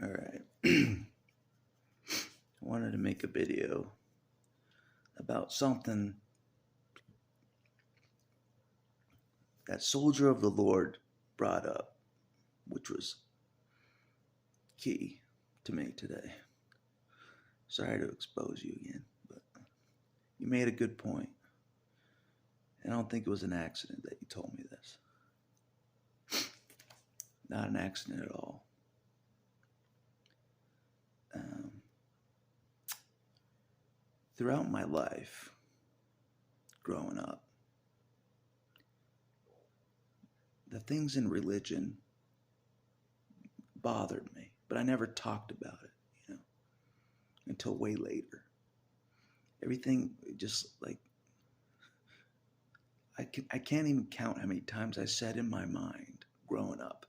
All right. I wanted to make a video about something that Soldier of the Lord brought up, which was key to me today. Sorry to expose you again, but you made a good point. I don't think it was an accident that you told me this. Not an accident at all. Um, Throughout my life, growing up, the things in religion bothered me, but I never talked about it, until way later. Everything just like I can't even count how many times I said in my mind growing up,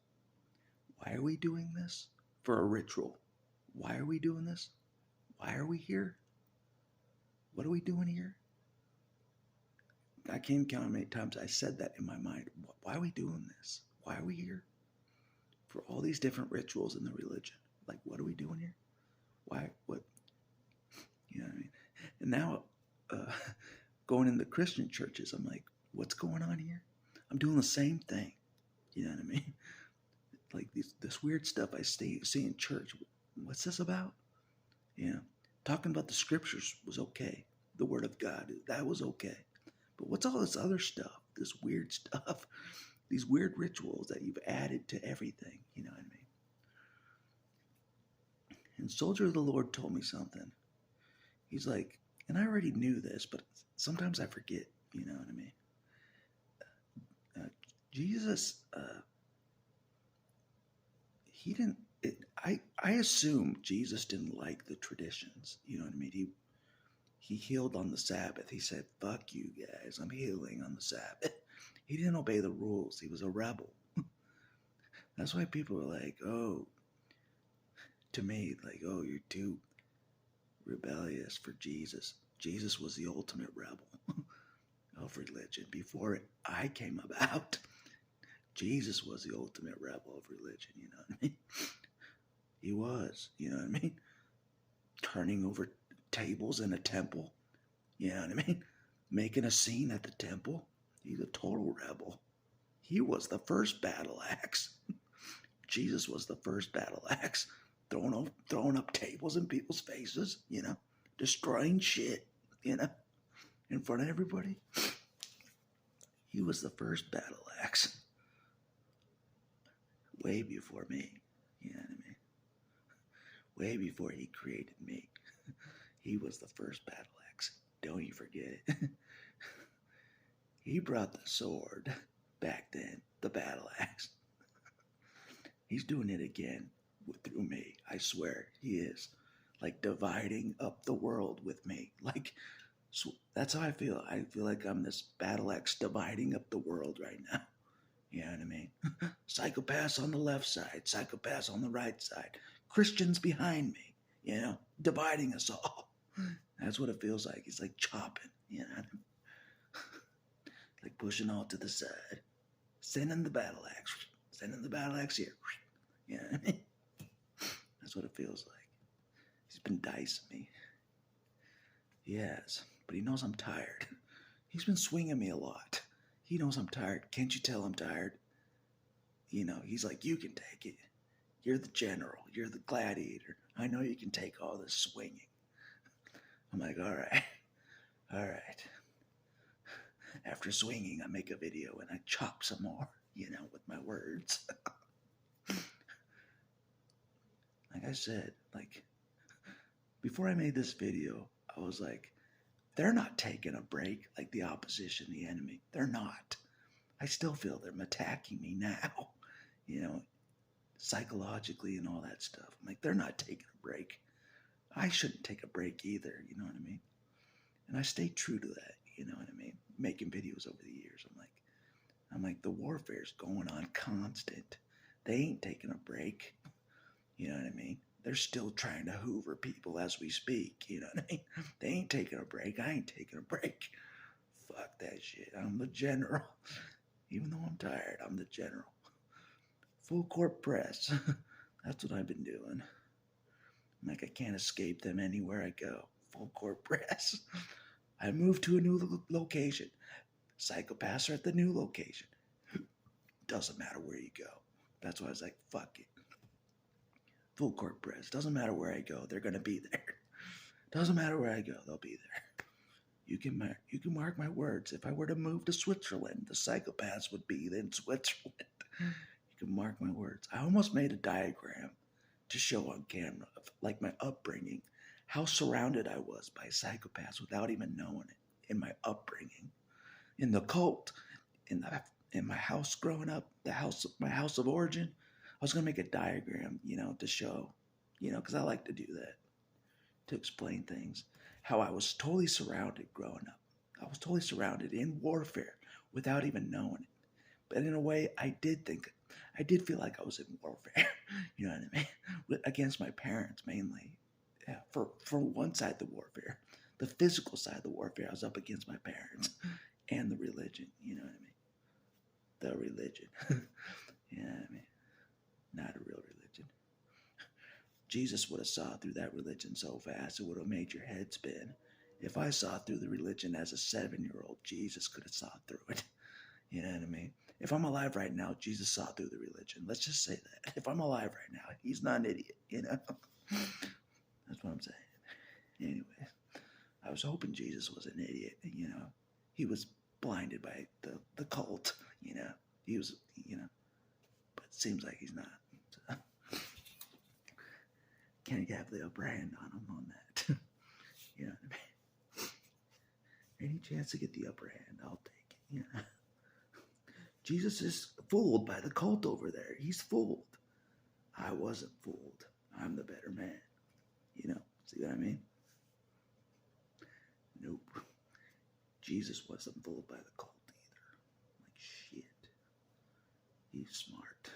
why are we doing this? For a ritual. Why are we doing this? Why are we here? What are we doing here? I can't count how many times I said that in my mind. Why are we doing this? Why are we here? For all these different rituals in the religion. Like, what are we doing here? Why? What? You know what I mean? And now, going in the Christian churches, I'm like, what's going on here? I'm doing the same thing. You know what I mean? Like this weird stuff I see in church. What's this about? Talking about the scriptures was okay. The word of God, that was okay. But what's all this other stuff? This weird stuff, these weird rituals that you've added to everything. You know what I mean? And Soldier of the Lord told me something. He's like, and I already knew this, but sometimes I forget. You know what I mean? Jesus, he didn't. I assume Jesus didn't like the traditions. You know what I mean? He healed on the Sabbath. He said, "Fuck you guys, I'm healing on the Sabbath." He didn't obey the rules. He was a rebel. That's why people are like, "Oh," to me, like, "Oh, you're too rebellious for Jesus." Jesus was the ultimate rebel of religion. Before I came about, Jesus was the ultimate rebel of religion. You know what I mean? He was. You know what I mean? Turning over tables in a temple. You know what I mean? Making a scene at the temple. He's a total rebel. He was the first battle axe. Jesus was the first battle axe. Throwing up tables in people's faces, destroying shit, in front of everybody. He was the first battle axe. Way before me. You know what I mean? Way before he created me. He was the first battle axe. Don't you forget it. He brought the sword back then, the battle axe. He's doing it again through me. I swear he is. Like dividing up the world with me. Like, so that's how I feel. I feel like I'm this battle axe dividing up the world right now. You know what I mean? Psychopaths on the left side, psychopaths on the right side, Christians behind me, dividing us all. That's what it feels like. It's like chopping, like pushing all to the side. Sending the battle axe here. You know what I mean? That's what it feels like. He's been dicing me. He has, but he knows I'm tired. He's been swinging me a lot. He knows I'm tired. Can't you tell I'm tired? He's like, you can take it. You're the general. You're the gladiator. I know you can take all this swinging. I'm like, all right. All right. After swinging, I make a video and I chop some more, with my words. Like I said, before I made this video, I was like, they're not taking a break like the opposition, the enemy. They're not. I still feel them attacking me now, psychologically and all that stuff. I'm like, they're not taking a break. I shouldn't take a break either, you know what I mean? And I stay true to that, you know what I mean? Making videos over the years. I'm like, the warfare's going on constant. They ain't taking a break. You know what I mean? They're still trying to hoover people as we speak. You know what I mean? They ain't taking a break. I ain't taking a break. Fuck that shit. I'm the general. Even though I'm tired, I'm the general. Full court press. That's what I've been doing. Like I can't escape them anywhere I go. Full court press. I moved to a new location. Psychopaths are at the new location. Doesn't matter where you go. That's why I was like, fuck it. Full court press. Doesn't matter where I go. They're going to be there. Doesn't matter where I go. They'll be there. You can mark my words. If I were to move to Switzerland, the psychopaths would be in Switzerland. You can mark my words. I almost made a diagram to show on camera of like my upbringing, how surrounded I was by psychopaths without even knowing it in my upbringing. In the cult, in my house growing up, my house of origin, I was gonna make a diagram, to show, because I like to do that, to explain things. How I was totally surrounded growing up. I was totally surrounded in warfare without even knowing it. But in a way, I did feel like I was in warfare. You know what I mean? Against my parents mainly. Yeah, for one side of the warfare, the physical side of the warfare, I was up against my parents and the religion. You know what I mean? The religion. You know what I mean? Not a real religion. Jesus would have saw through that religion so fast it would have made your head spin. If I saw through the religion as a 7-year-old, Jesus could have saw through it. You know what I mean? If I'm alive right now, Jesus saw through the religion. Let's just say that. If I'm alive right now, he's not an idiot, That's what I'm saying. Anyway, I was hoping Jesus was an idiot, He was blinded by the cult, He was, but it seems like he's not. So, can't have the upper hand on him on that. You know what I mean? Any chance to get the upper hand, I'll take it, Jesus is fooled by the cult over there. He's fooled. I wasn't fooled. I'm the better man. See what I mean? Nope. Jesus wasn't fooled by the cult either. Like shit. He's smart.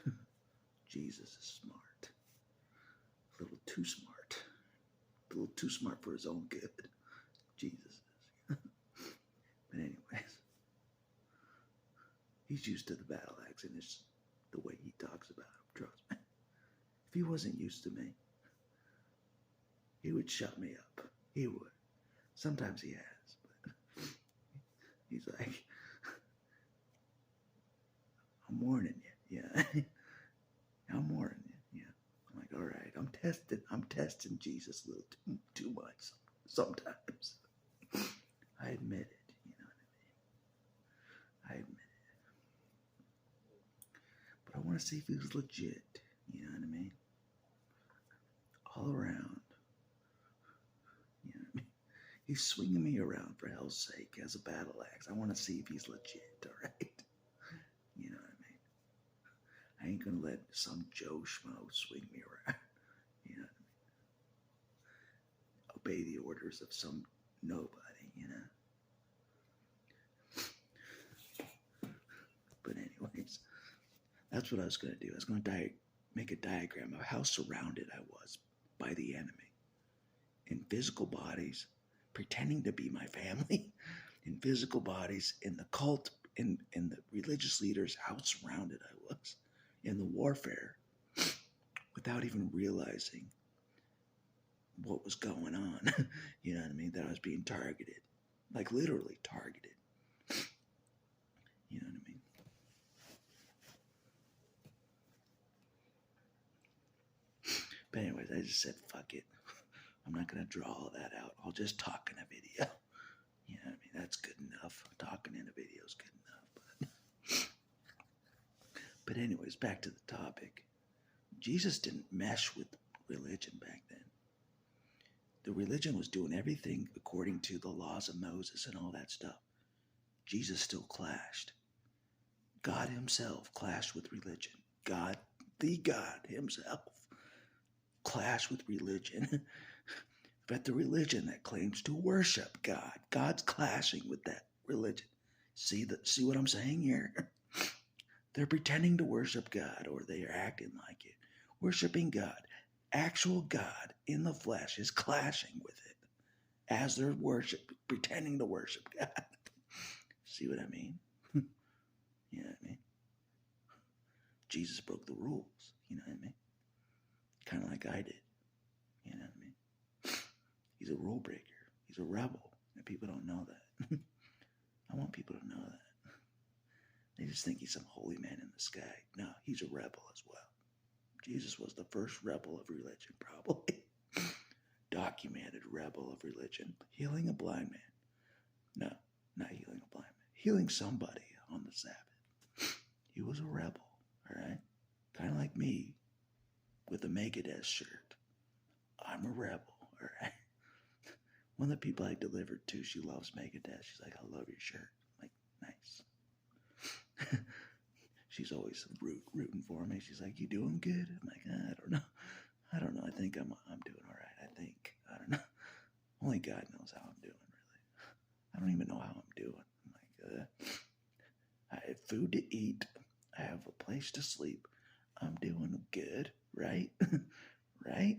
Jesus is smart. A little too smart. A little too smart for his own good. Jesus is. But anyways. He's used to the battle axe, and it's the way he talks about him, trust me. If he wasn't used to me, he would shut me up. He would. Sometimes he has, but he's like, I'm warning you, yeah. I'm warning you, yeah. I'm like, all right, I'm testing Jesus a little too much sometimes. I admit it, you know what I mean? I admit it. But I want to see if he was legit, you know what I mean? All around. You know what I mean? He's swinging me around for hell's sake as a battle axe. I want to see if he's legit, all right? You know what I mean? I ain't going to let some Joe Schmo swing me around. You know what I mean? Obey the orders of some nobody, But anyways, that's what I was going to do. I was going to make a diagram of how surrounded I was by the enemy. In physical bodies, pretending to be my family. In physical bodies, in the cult, in the religious leaders, how surrounded I was. In the warfare, without even realizing what was going on. You know what I mean? That I was being targeted. Like literally targeted. You know what I mean? But anyways, I just said, fuck it. I'm not going to draw all that out. I'll just talk in a video. You know what I mean? That's good enough. Talking in a video is good enough. But anyways, back to the topic. Jesus didn't mesh with religion back then. The religion was doing everything according to the laws of Moses and all that stuff. Jesus still clashed. God himself clashed with religion. God, the God himself, clashed with religion. But the religion that claims to worship God, God's clashing with that religion. See what I'm saying here? They're pretending to worship God, or they are acting like it. Worshiping God, actual God in the flesh, is clashing with it as they're pretending to worship God. See what I mean? You know what I mean? Jesus broke the rules. You know what I mean? kind of like I did. You know what I mean? He's a rule breaker. He's a rebel. And people don't know that. I want people to know that. They just think he's some holy man in the sky. No, he's a rebel as well. Jesus was the first rebel of religion, probably. Documented rebel of religion. Healing a blind man. No, not healing a blind man. Healing somebody on the Sabbath. He was a rebel, all right? Kind of like me with a Megadeth shirt. I'm a rebel, all right? One of the people I delivered to, she loves Megadeth. She's like, I love your shirt. I'm like, nice. She's always rooting for me. She's like, you doing good? I'm like, I don't know. I don't know. I think I'm doing all right. I don't know. Only God knows how I'm doing, really. I don't even know how I'm doing. I'm like, I have food to eat. I have a place to sleep. I'm doing good, right? Right?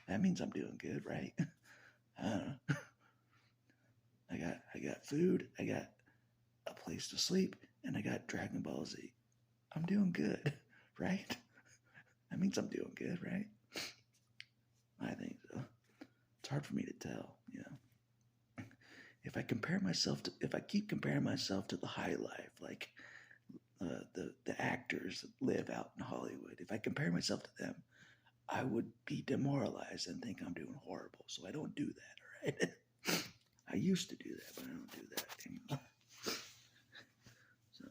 That means I'm doing good, right? I got food. I got a place to sleep, and I got Dragon Ball Z. I'm doing good, right? That means I'm doing good, right? I think so. It's hard for me to tell, you know. If I keep comparing myself to the high life, like the actors that live out in Hollywood, if I compare myself to them, I would be demoralized and think I'm doing horrible. So I don't do that, all right? I used to do that, but I don't do that anymore. So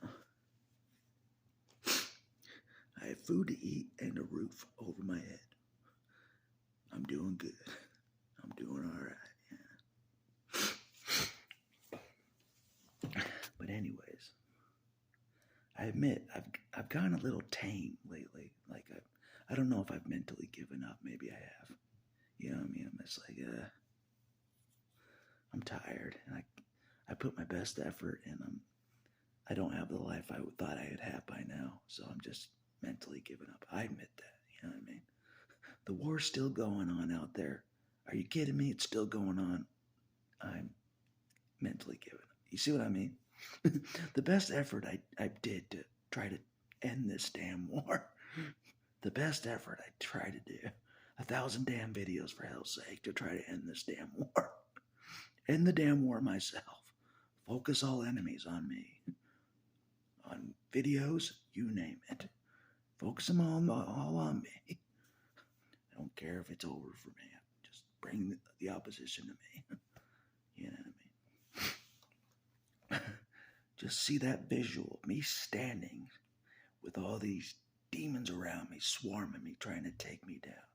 I have food to eat and a roof over my head. I'm doing good. I'm doing all right. Yeah. But anyways, I admit I've gotten a little tame lately. Like I don't know if I've mentally given up. Maybe I have. You know what I mean? I'm just like I'm tired, and I put my best effort, and I don't have the life I thought I would have by now. So I'm just mentally giving up. I admit that. You know what I mean? The war's still going on out there. Are you kidding me? It's still going on. I'm mentally giving up. You see what I mean? The best effort I did to try to end this damn war. The best effort I tried to do. 1,000 damn videos, for hell's sake, to try to end this damn war. End the damn war myself. Focus all enemies on me. On videos, you name it. Focus them all on me. I don't care if it's over for me. Just bring the opposition to me. You know what I mean? Just see that visual of me standing with all these demons around me, swarming me, trying to take me down.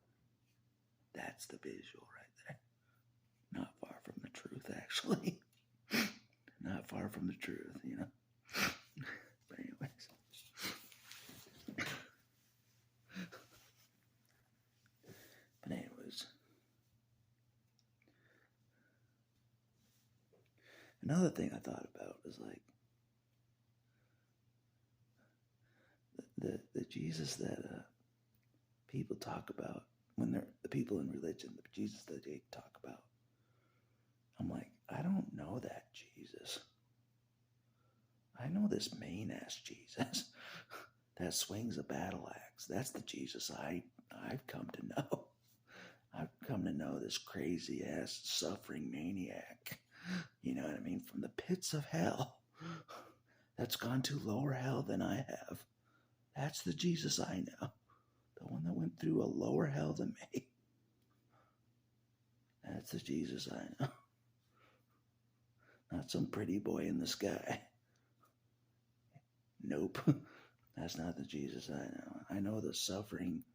That's the visual right there. Not far from the truth, actually. Not far from the truth, you know. But anyways. Another thing I thought about was like the Jesus that people talk about when they're the people in religion, the Jesus that they talk about. I'm like, I don't know that Jesus. I know this main ass Jesus that swings a battle axe. That's the Jesus I've come to know. I've come to know this crazy ass suffering maniac. You know what I mean? From the pits of hell that's gone to lower hell than I have. That's the Jesus I know. The one that went through a lower hell than me. That's the Jesus I know. Not some pretty boy in the sky. Nope. That's not the Jesus I know. I know the suffering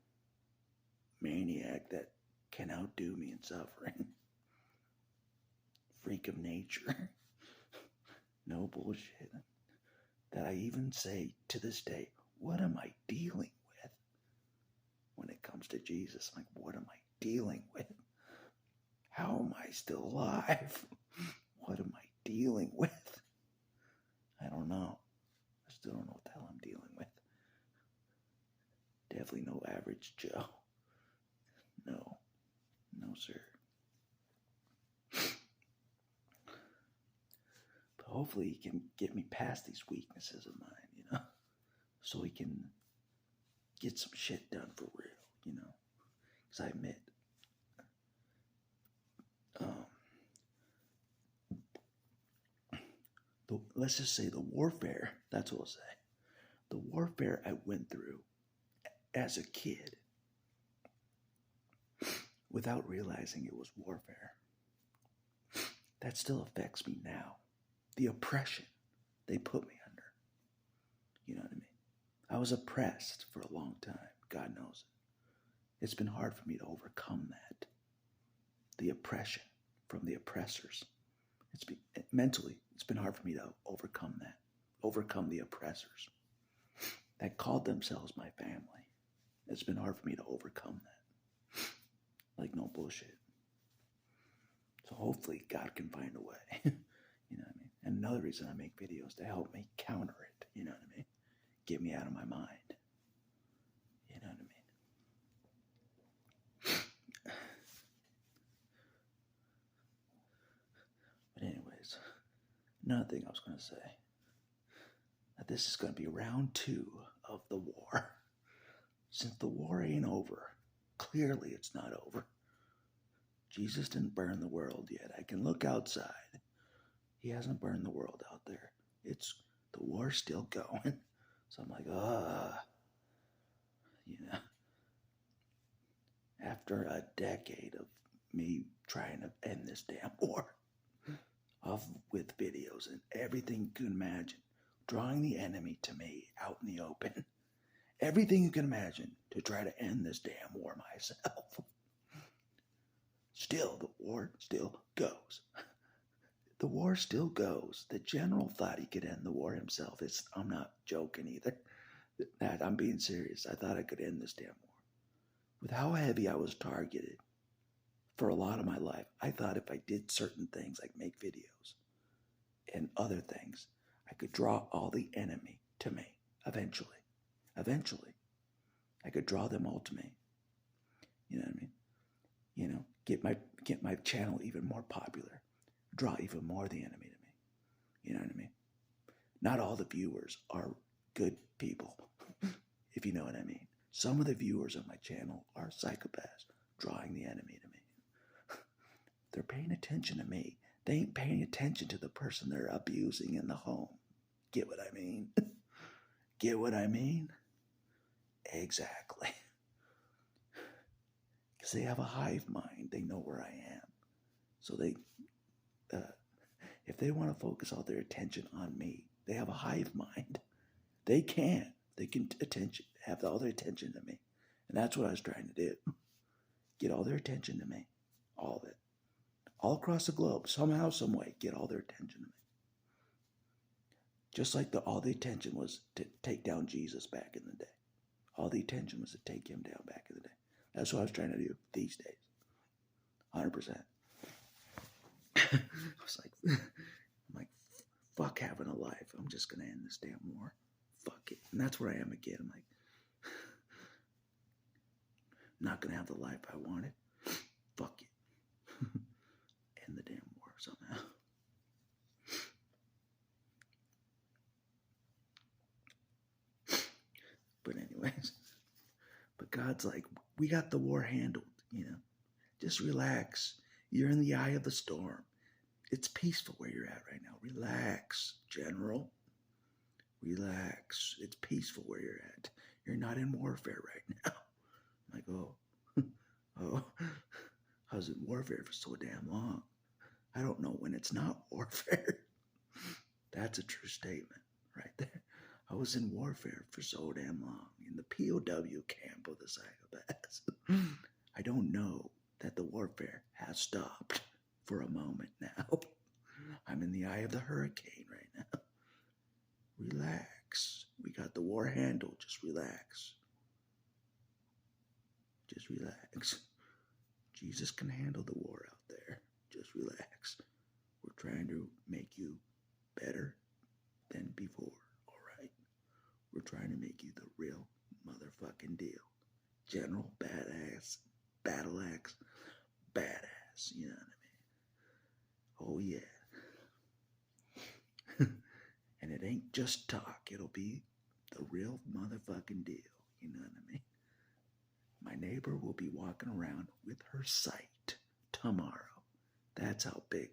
maniac that can outdo me in suffering. Freak of nature. No bullshit. That I even say to this day, what am I dealing with? When it comes to Jesus, I'm like, what am I dealing with? How am I still alive? What am I dealing with? I don't know. I still don't know what the hell I'm dealing with. Definitely no average Joe. No. No, sir. But hopefully he can get me past these weaknesses of mine, you know? So he can get some shit done for real, you know? as I admit, um, let's just say the warfare, that's what I'll say. The warfare I went through as a kid without realizing it was warfare, that still affects me now. The oppression they put me under. You know what I mean? I was oppressed for a long time. God knows it. It's been hard for me to overcome that. The oppression from the oppressors. Mentally, it's been hard for me to overcome that. Overcome the oppressors that called themselves my family. It's been hard for me to overcome that. Like no bullshit. So hopefully God can find a way. You know what I mean? And another reason I make videos to help me counter it. You know what I mean? Get me out of my mind. You know what I mean? But anyways, another thing I was going to say. That this is going to be round 2 of the war. Since the war ain't over, clearly it's not over. Jesus didn't burn the world yet. I can look outside. He hasn't burned the world out there. The war's still going. So I'm like, you know. After a decade of me trying to end this damn war, with videos and everything you can imagine, drawing the enemy to me out in the open, everything you can imagine to try to end this damn war myself. Still, the war still goes. The war still goes. The general thought he could end the war himself. I'm not joking either. I'm being serious. I thought I could end this damn war. With how heavy I was targeted for a lot of my life, I thought if I did certain things, like make videos and other things, I could draw all the enemy to me eventually. Eventually. I could draw them all to me. You know what I mean? You know, get my channel even more popular. Draw even more of the enemy to me. You know what I mean? Not all the viewers are good people, if you know what I mean. Some of the viewers on my channel are psychopaths drawing the enemy to me. They're paying attention to me. They ain't paying attention to the person they're abusing in the home. Get what I mean? Get what I mean? Exactly. Because they have a hive mind. They know where I am. So if they want to focus all their attention on me, they have a hive mind. They can. They can have all their attention to me. And that's what I was trying to do. Get all their attention to me. All of it. All across the globe. Somehow, some way, get all their attention to me. Just like all the attention was to take down Jesus back in the day. All the attention was to take him down back in the day. That's what I was trying to do these days. 100%. I was like, fuck having a life. I'm just going to end this damn war. Fuck it. And that's where I am again. I'm like, not going to have the life I wanted. Fuck it. End the damn war somehow. But anyways, but God's like, we got the war handled, you know. Just relax. You're in the eye of the storm. It's peaceful where you're at right now. Relax, General. Relax. It's peaceful where you're at. You're not in warfare right now. I'm like, oh, I was in warfare for so damn long. I don't know when it's not warfare. That's a true statement right there. I was in warfare for so damn long, in the POW camp of the psychopaths. I don't know that the warfare has stopped for a moment now. I'm in the eye of the hurricane right now. Relax. We got the war handled. Just relax. Just relax. Jesus can handle the war out there. Just relax. We're trying to make you better than before, alright? We're trying to make you the real motherfucking deal. General badass, battle axe, badass, you know what I mean? Oh yeah. And it ain't just talk, it'll be the real motherfucking deal, you know what I mean? My neighbor will be walking around with her sight tomorrow. That's how big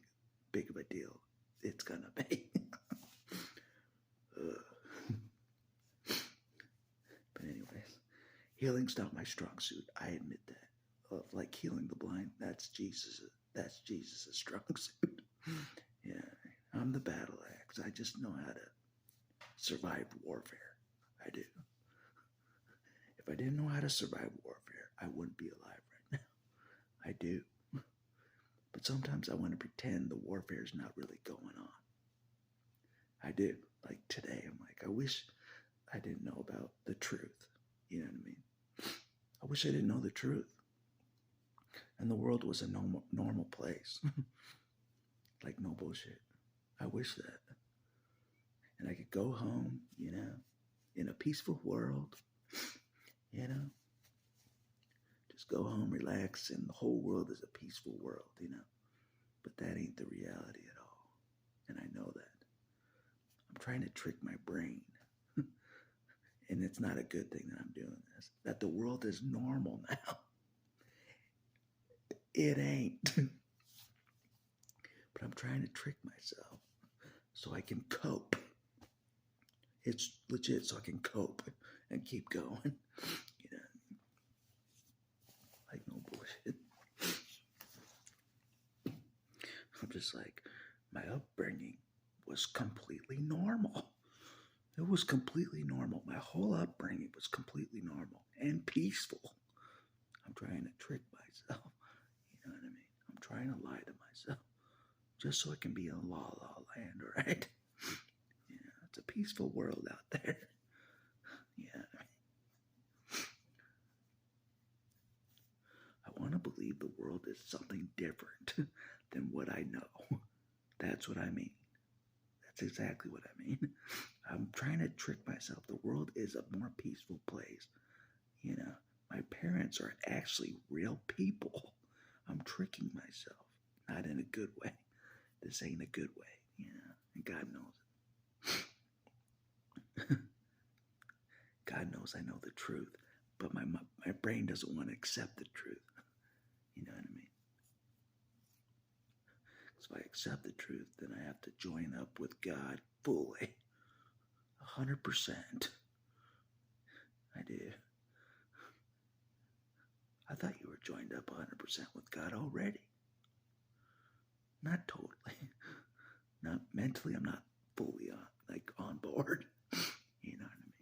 of a deal it's gonna be. But anyways, healing's not my strong suit. I admit that. Like healing the blind, that's Jesus' strong suit. Yeah, I'm the battle axe. I just know how to survive warfare. I do. If I didn't know how to survive warfare, I wouldn't be alive right now. I do. But sometimes I want to pretend the warfare is not really going on. I do. Like today, I'm like, I wish I didn't know about the truth. You know what I mean? I wish I didn't know the truth. And the world was a normal place. Like no bullshit. I wish that. And I could go home, in a peaceful world, just go home, relax, and the whole world is a peaceful world, But that ain't the reality at all. And I know that. I'm trying to trick my brain. And it's not a good thing that I'm doing this. That the world is normal now. It ain't. But I'm trying to trick myself so I can cope. It's legit, so I can cope and keep going. Like no bullshit. I'm just like, my upbringing was completely normal. It was completely normal. My whole upbringing was completely normal and peaceful. I'm trying to trick myself. You know what I mean? I'm trying to lie to myself just so I can be in la la land, right? Yeah, it's a peaceful world out there. Yeah. I want to believe the world is something different than what I know. That's what I mean. That's exactly what I mean. I'm trying to trick myself. The world is a more peaceful place. My parents are actually real people. I'm tricking myself. Not in a good way. This ain't a good way, and God knows it. God knows I know the truth, but my brain doesn't want to accept the truth. You know what I mean? Because if I accept the truth, then I have to join up with God fully. 100%. I do. I thought you were joined up 100% with God already. Not totally. Not mentally, I'm not fully on board. You know what I mean?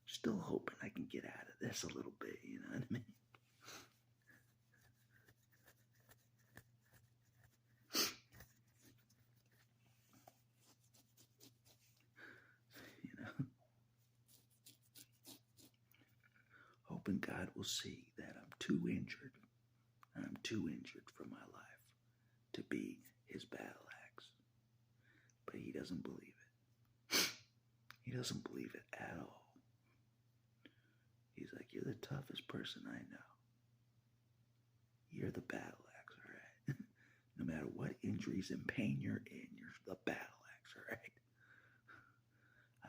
Still hoping I can get out of this a little bit, you know what I mean? Hoping God will see that I'm too injured. I'm too injured for my life to be his battle axe. But he doesn't believe it. He doesn't believe it at all. He's like, you're the toughest person I know. You're the battle axe, all right? No matter what injuries and pain you're in, you're the battle axe, all right?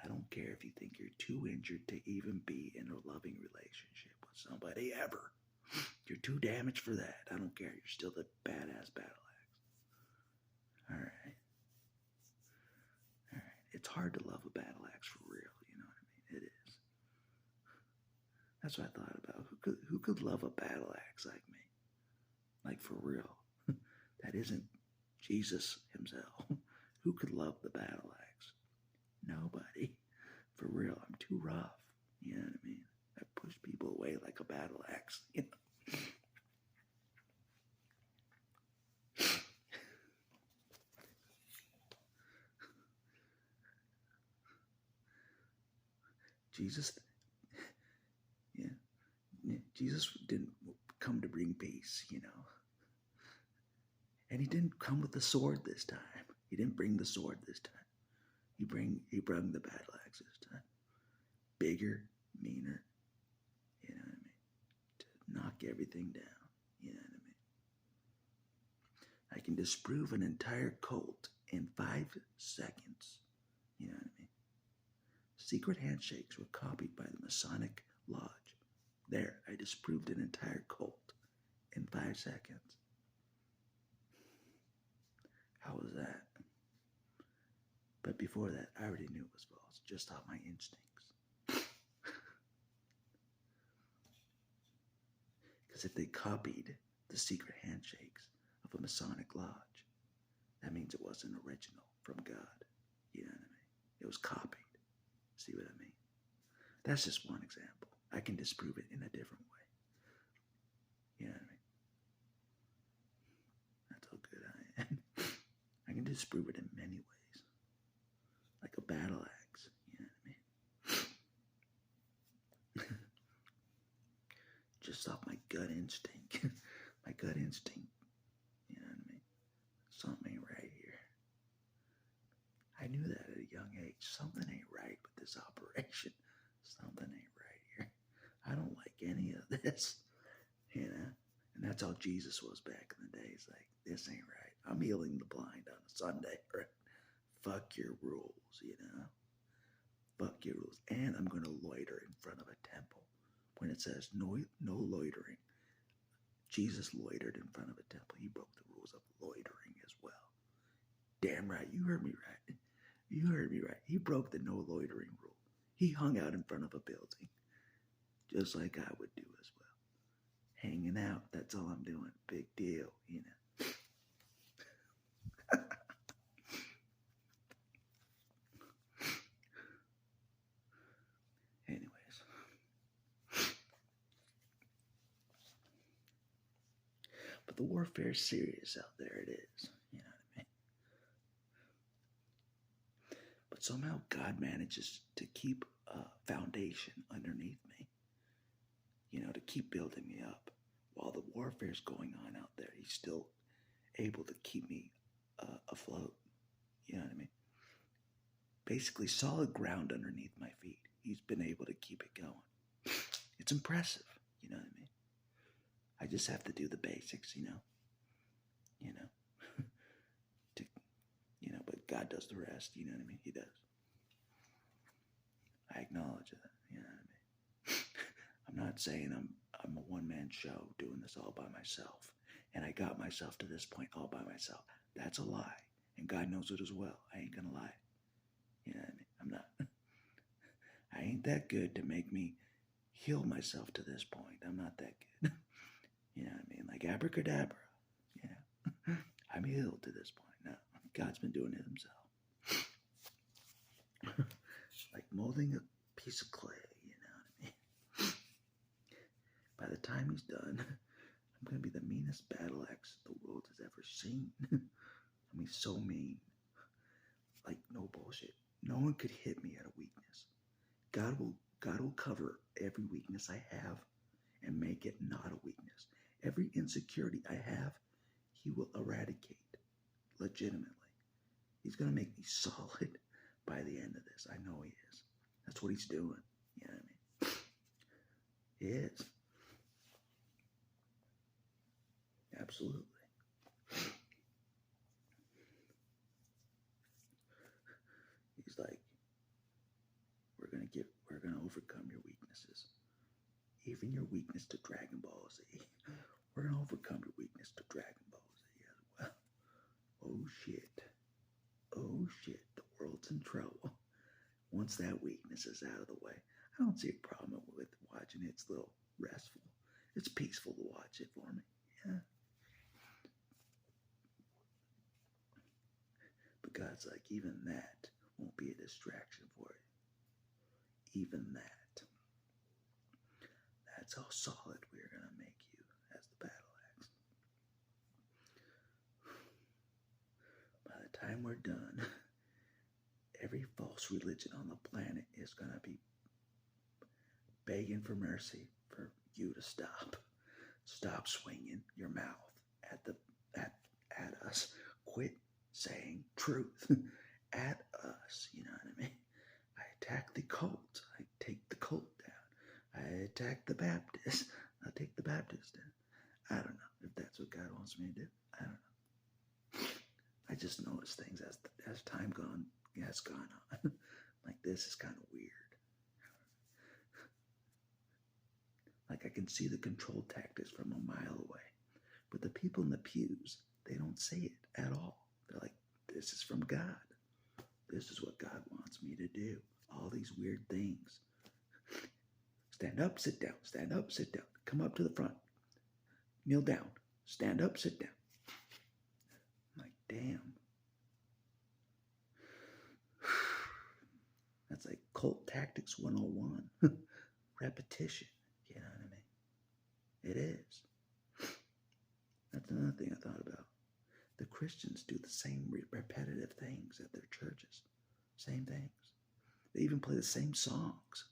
I don't care if you think you're too injured to even be in a loving relationship with somebody ever. You're too damaged for that. I don't care. You're still the badass battle axe. All right. All right. It's hard to love a battle axe for real. You know what I mean? It is. That's what I thought about. Who could love a battle axe like me? Like for real. That isn't Jesus himself. Who could love the battle axe? Nobody. For real. I'm too rough. You know what I mean? I push people away like a battle axe. Jesus, Jesus didn't come to bring peace, And he didn't come with the sword this time. He didn't bring the sword this time. He brought the battle axe this time. Bigger, meaner, you know what I mean? To knock everything down, you know what I mean? I can disprove an entire cult in 5 seconds, you know what I mean? Secret handshakes were copied by the Masonic Lodge. There, I disproved an entire cult in 5 seconds. How was that? But before that, I already knew it was false, just off my instincts. Because if they copied the secret handshakes of a Masonic lodge, that means it wasn't original from God. You know what I mean? It was copied. See what I mean? That's just one example. I can disprove it in a different way. You know what I mean? That's how good I am. I can disprove it in many ways. Like a battle axe. You know what I mean? Just off my gut instinct. My gut instinct. You know what I mean? Something ain't right here. I knew that at a young age. Something ain't right with this operation. Something ain't right here. I don't like any of this. You know? And that's how Jesus was back in the day. He's like, this ain't right. I'm healing the blind on a Sunday. Right? Fuck your rules, you know? Fuck your rules. And I'm going to loiter in front of a temple. When it says no loitering, Jesus loitered in front of a temple. He broke the rules of loitering as well. Damn right, you heard me right. You heard me right. He broke the no loitering rule. He hung out in front of a building, just like I would do as well. Hanging out, that's all I'm doing. Big deal, you know. Anyways. But the warfare's serious out there, it is. You know what I mean? But somehow God manages to keep a foundation underneath me. You know, to keep building me up. While the warfare's going on out there, he's still able to keep me afloat. You know what I mean? Basically, solid ground underneath my feet. He's been able to keep it going. It's impressive. You know what I mean? I just have to do the basics, you know. But God does the rest, you know what I mean? He does. I acknowledge that, you know what I mean? I'm not saying I'm a one-man show doing this all by myself, and I got myself to this point all by myself. That's a lie, and God knows it as well. I ain't gonna lie. You know what I mean? I'm not. I ain't that good to make me heal myself to this point. I'm not that good. You know what I mean? Like abracadabra. You know? I'm healed to this point. No, God's been doing it himself. Like molding a piece of clay, you know what I mean? By the time he's done, I'm going to be the meanest battle axe the world has ever seen. I mean, so mean. Like, no bullshit. No one could hit me at a weakness. God will cover every weakness I have and make it not a weakness. Every insecurity I have, he will eradicate legitimately. He's going to make me solid by the end of this. I know he is. That's what he's doing. You know what I mean? He is. Absolutely. He's like, we're gonna overcome your weaknesses. Even your weakness to Dragon Ball Z. We're gonna overcome your weakness to Dragon Ball Z as well. Oh shit. Oh shit. The world's in trouble. Once that weakness is out of the way, I don't see a problem with watching it. It's a little restful. It's peaceful to watch it for me. Yeah. But God's like, even that won't be a distraction for you. Even that. That's how solid we're going to make you as the battle axe. By the time we're done, every false religion on the planet is going to be begging for mercy for you to stop. Stop swinging your mouth at us. Quit saying truth at us. You know what I mean? I attack the cult. I take the cult down. I attack the Baptist. I'll take the Baptist down. I don't know if that's what God wants me to do. I don't know. I just notice things as time has gone on. Like, this is kind of weird. Like I can see the control tactics from a mile away. But the people in the pews, they don't see it at all. They're like, this is from God. This is what God wants me to do. All these weird things. Stand up, sit down. Stand up, sit down. Come up to the front. Kneel down. Stand up, sit down. I'm like, damn. That's like cult tactics 101. Repetition. You know what I mean? It is. That's another thing I thought about. The Christians do the same repetitive things at their churches. Same things. They even play the same songs.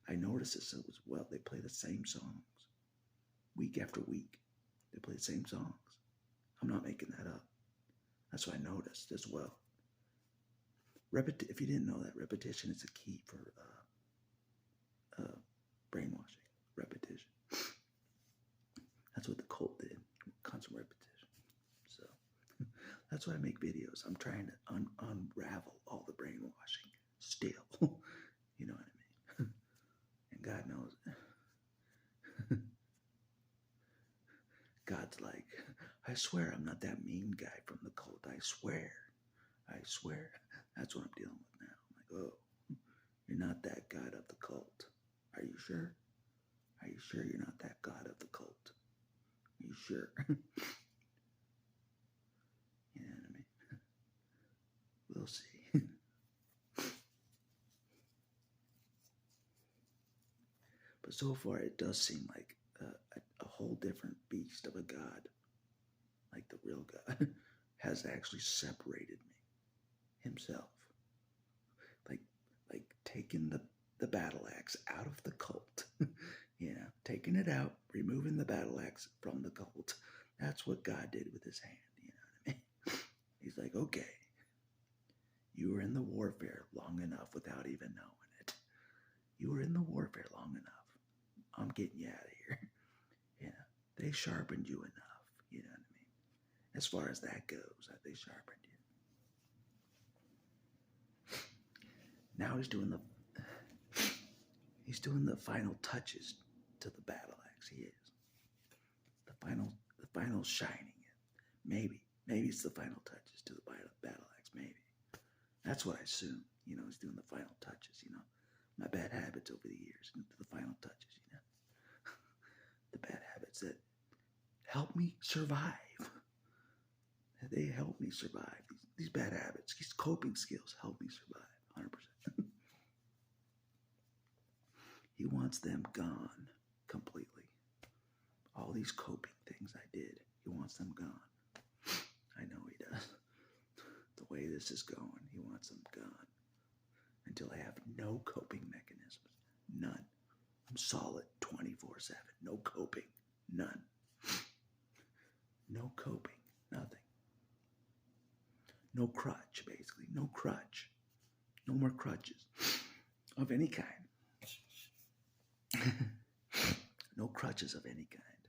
I noticed this as well. They play the same songs. Week after week. They play the same songs. I'm not making that up. That's what I noticed as well. If you didn't know that, repetition is a key for brainwashing. Repetition. That's what the cult did. Constant repetition. So that's why I make videos. I'm trying to unravel all the brainwashing still. You know what I mean? And God knows. God's like, I swear I'm not that mean guy from the cult. I swear. That's what I'm dealing with now. I'm like, oh, you're not that God of the cult. Are you sure? Are you sure you're not that God of the cult? Are you sure? You know what I mean? We'll see. But so far, it does seem like a whole different beast of a God, like the real God, has actually separated me himself. Like taking the battle axe out of the cult. Taking it out, removing the battle axe from the cult. That's what God did with his hand. You know what I mean? He's like, okay, you were in the warfare long enough without even knowing it. You were in the warfare long enough. I'm getting you out of here. They sharpened you enough. You know what I mean? As far as that goes, they sharpened you. Now he's doing the final touches to the battle axe. He is the final shining it. Maybe it's the final touches to the battle axe. Maybe that's what I assume. He's doing the final touches. My bad habits over the years, the final touches. The bad habits that help me survive. They help me survive. These bad habits, these coping skills help me survive 100%. He wants them gone completely. All these coping things I did, he wants them gone. I know he does. The way this is going, he wants them gone. Until I have no coping mechanisms. None. I'm solid 24/7. No coping. None. No coping. Nothing. No crutch, basically. No crutch. No more crutches. Of any kind. No crutches of any kind.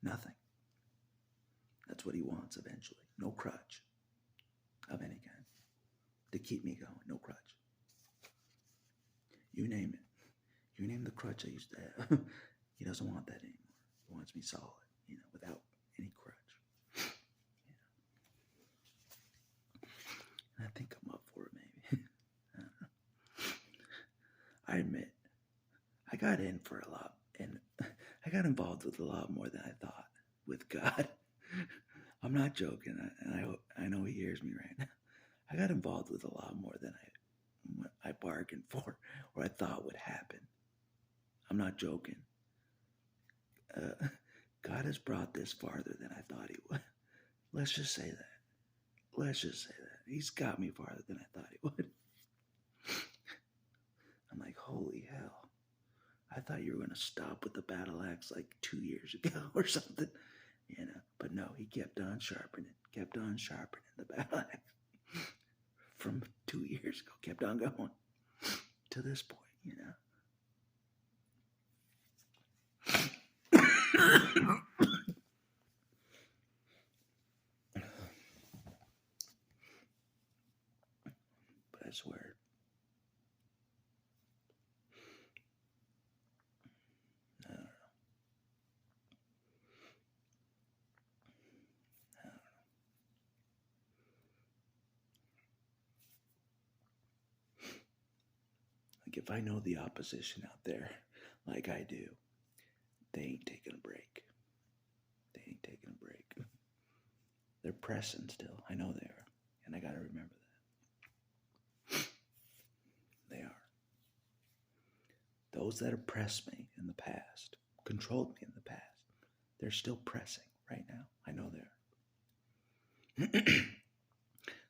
Nothing. That's what he wants eventually. No crutch of any kind. To keep me going. No crutch. You name it. You name the crutch I used to have. He doesn't want that anymore. He wants me solid, without any crutch. And I think I'm up for it, maybe. I don't know. I admit, I got in for a lot, and I got involved with a lot more than I thought with God. I'm not joking, and I know he hears me right now. I got involved with a lot more than I bargained for, or I thought would happen. I'm not joking. God has brought this farther than I thought he would. Let's just say that. He's got me farther than I thought he would. I'm like, holy hell. I thought you were going to stop with the battle axe like 2 years ago or something. But no, he kept on sharpening the battle axe. From 2 years ago, kept on going to this point, But I swear, I don't know. if I know the opposition out there like I do, they ain't taking a break. They ain't taking a break. They're pressing still. I know they are. And I got to remember that. They are. Those that oppressed me in the past, controlled me in the past, they're still pressing right now. I know they are.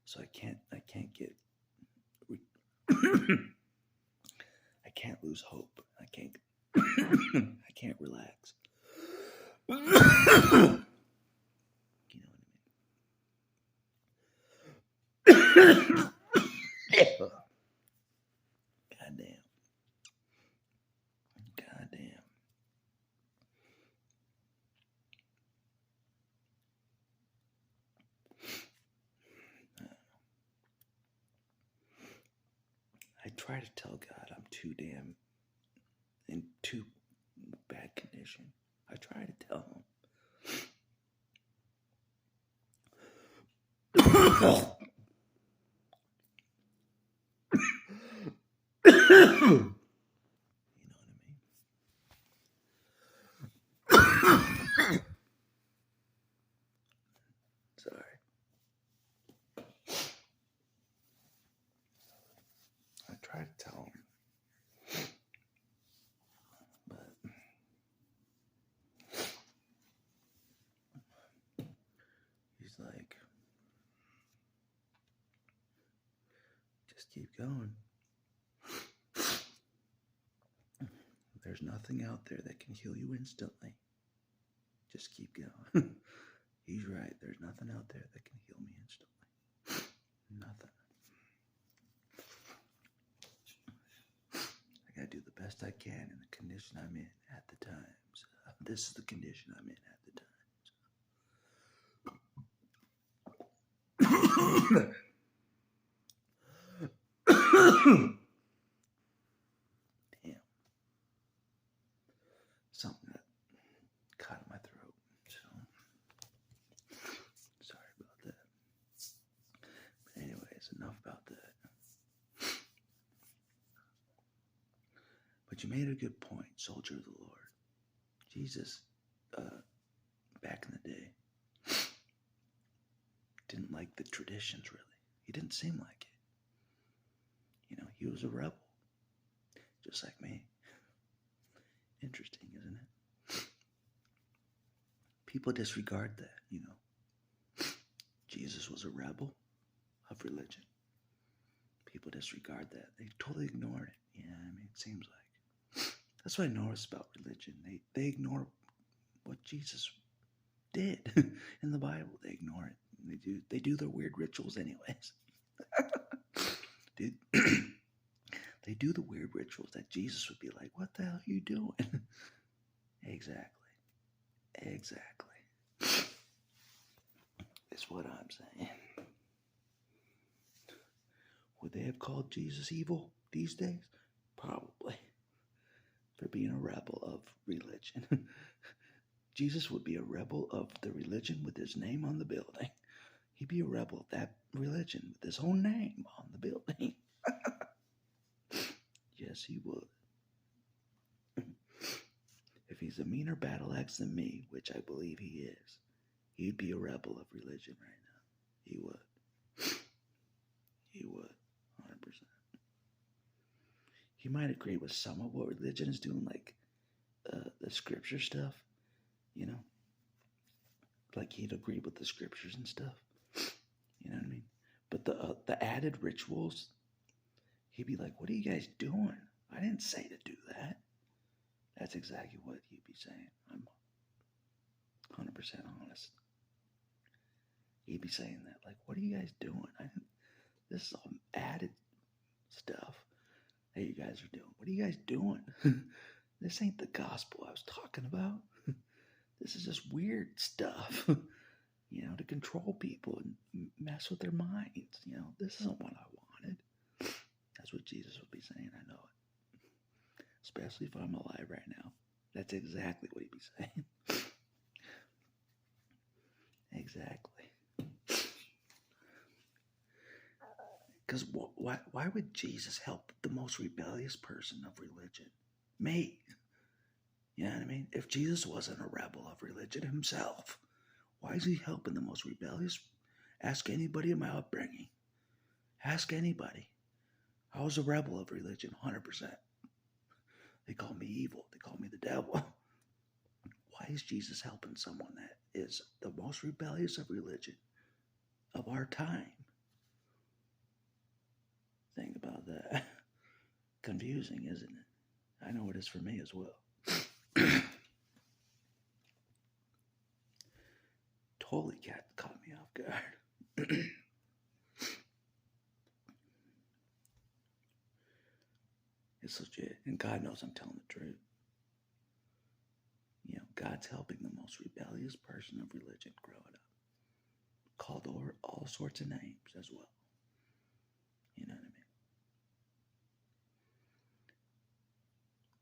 So I can't get, I can't lose hope. I can't relax. You know what I mean? Goddamn. I try to tell God I'm too damn in too bad condition. I try to tell him. You know what I mean? Sorry. I try to tell him. But he's like, just keep going. There's nothing out there that can heal you instantly. Just keep going. He's right. There's nothing out there that can heal me instantly. Nothing. I gotta do the best I can in the condition I'm in at the time. So this is the condition I'm in at the time. Damn. Something that caught in my throat. So sorry about that. But anyways, enough about that. But you made a good point, soldier of the Lord. Jesus, back in the day, didn't like the traditions, really. He didn't seem like it. You know, he was a rebel, just like me. Interesting, isn't it? People disregard that, you know. Jesus was a rebel of religion. People disregard that. They totally ignore it. Yeah, I mean, it seems like. That's what I noticed about religion. They ignore what Jesus did in the Bible. They ignore it. They do their weird rituals anyways. Dude, they do the weird rituals that Jesus would be like, what the hell are you doing? Exactly. It's what I'm saying. Would they have called Jesus evil these days? Probably. For being a rebel of religion. Jesus would be a rebel of the religion with his name on the building. He'd be a rebel of that religion with his own name on the building. Yes, he would. If he's a meaner battle axe than me, which I believe he is, he'd be a rebel of religion right now. He would. He would. 100%. He might agree with some of what religion is doing, like the scripture stuff, you know? Like he'd agree with the scriptures and stuff. You know what I mean? But the added rituals, he'd be like, what are you guys doing? I didn't say to do that. That's exactly what he'd be saying. I'm 100% honest. He'd be saying that. Like, what are you guys doing? This is all added stuff that you guys are doing. What are you guys doing? This ain't the gospel I was talking about. This is just weird stuff, you know, to control people and mess with their minds. You know, this isn't what I wanted. That's what Jesus would be saying. I know it. Especially if I'm alive right now. That's exactly what he'd be saying. Exactly. Because why would Jesus help the most rebellious person of religion? Me. You know what I mean? If Jesus wasn't a rebel of religion himself, why is he helping the most rebellious? Ask anybody in my upbringing. Ask anybody. I was a rebel of religion, 100%. They call me evil. They call me the devil. Why is Jesus helping someone that is the most rebellious of religion of our time? Think about that. Confusing, isn't it? I know it is for me as well. Totally caught me off guard. It's legit, and God knows I'm telling the truth. You know, God's helping the most rebellious person of religion growing up. Called all sorts of names as well. You know what I mean?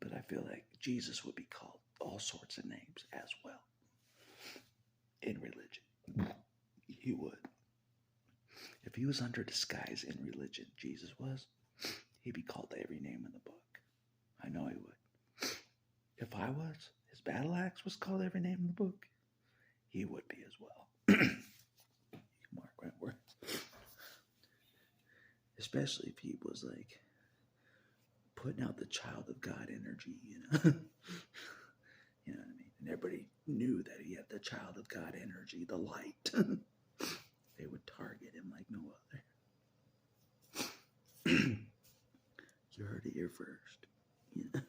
But I feel like Jesus would be called all sorts of names as well in religion. He would. If he was under disguise in religion, Jesus was, he'd be called every name in the book. I know he would. If I was, his battle axe was called every name in the book, he would be as well. Mark my words. Especially if he was like putting out the child of God energy, you know? You know what I mean? And everybody knew that he had the child of God energy, the light. They would target him like no other. You heard it here first. You know?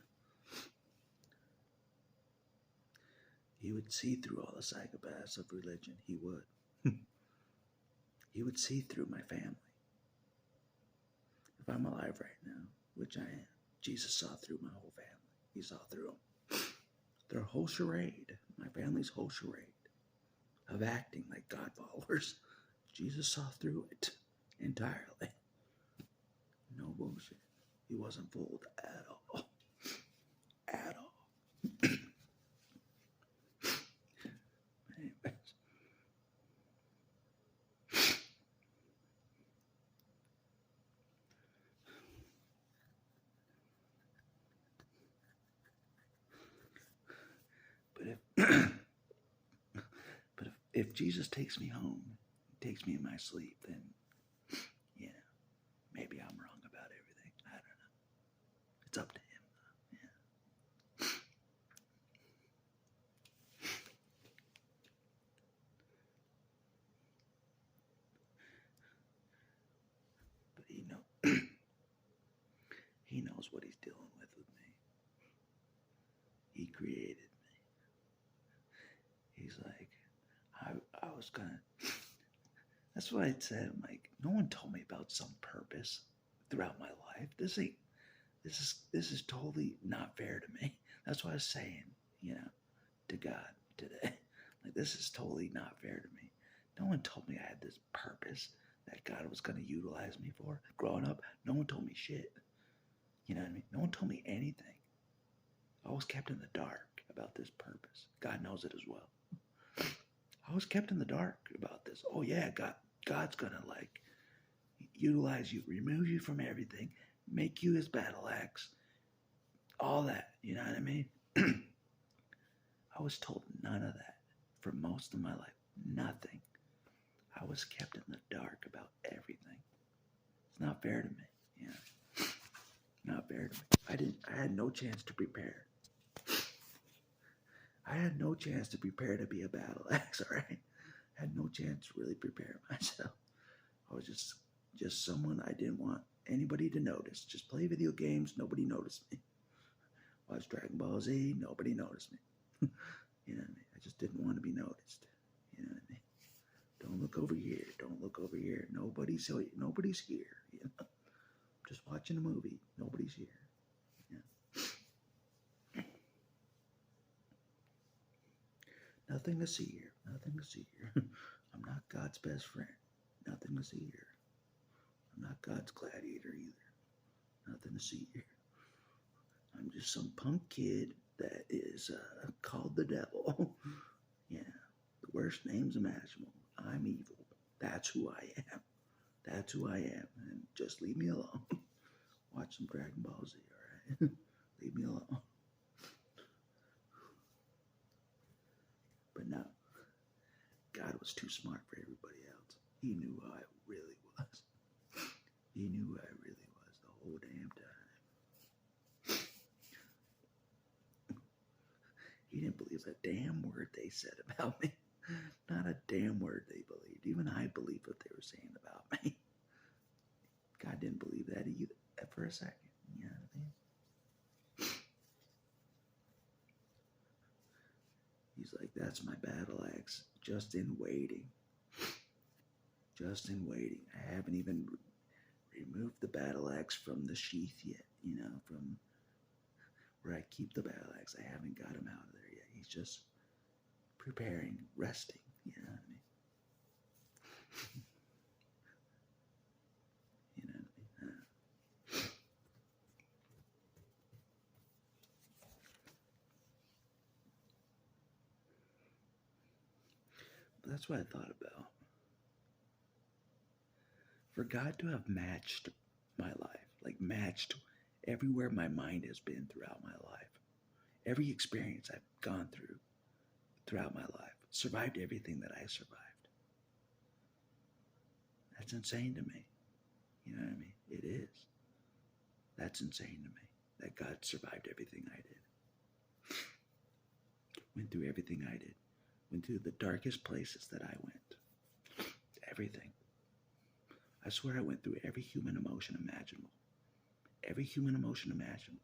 He would see through all the psychopaths of religion. He would. He would see through my family. If I'm alive right now, which I am, Jesus saw through my whole family. He saw through them. Their whole charade, my family's whole charade of acting like God followers, Jesus saw through it entirely. No bullshit. He wasn't fooled at all. At all. Anyways. But if Jesus takes me home, takes me in my sleep, then yeah, maybe I'm wrong about everything. I don't know. It's up to him. Yeah. But he knows what he's dealing with me. He created me. He's like, I was gonna. That's what I said. I'm like, no one told me about some purpose throughout my life. This is totally not fair to me. That's what I was saying, you know, to God today. Like, this is totally not fair to me. No one told me I had this purpose that God was going to utilize me for. Growing up, no one told me shit. You know what I mean? No one told me anything. I was kept in the dark about this purpose. God knows it as well. I was kept in the dark about this. Oh yeah, God's gonna like utilize you, remove you from everything, make you his battle axe, all that. You know what I mean? I was told none of that for most of my life. Nothing. I was kept in the dark about everything. It's not fair to me. You know? Not fair to me. I had no chance to prepare. I had no chance to prepare to be a battle axe, all right? I had no chance to really prepare myself. I was just someone I didn't want anybody to notice. Just play video games, nobody noticed me. Watch Dragon Ball Z, nobody noticed me. You know what I mean? I just didn't want to be noticed. You know what I mean? Don't look over here. Don't look over here. Nobody's here. You know? I'm just watching a movie. Nobody's here. Yeah. Nothing to see here. Nothing to see here. I'm not God's best friend. Nothing to see here. I'm not God's gladiator either. Nothing to see here. I'm just some punk kid that is called the devil. Yeah, the worst names imaginable. I'm evil. That's who I am. That's who I am. And just leave me alone. Watch some Dragon Ball Z, alright? Leave me alone. But no, God was too smart for everybody else. He knew who I really was. He knew who I really was the whole damn time. He didn't believe a damn word they said about me. Not a damn word they believed. Even I believed what they were saying about me. God didn't believe that either for a second. You know what I mean? He's like, that's my battle axe, just in waiting. Just in waiting. I haven't even removed the battle axe from the sheath yet, you know, from where I keep the battle axe. I haven't got him out of there yet. He's just preparing, resting, you know what I mean? You know what I mean? But that's what I thought about. For God to have matched my life, like matched everywhere my mind has been throughout my life, every experience I've gone through throughout my life, survived everything that I survived. That's insane to me. You know what I mean? It is. That's insane to me that God survived everything I did. Went through everything I did. Went through the darkest places that I went. Everything. I swear I went through every human emotion imaginable. Every human emotion imaginable.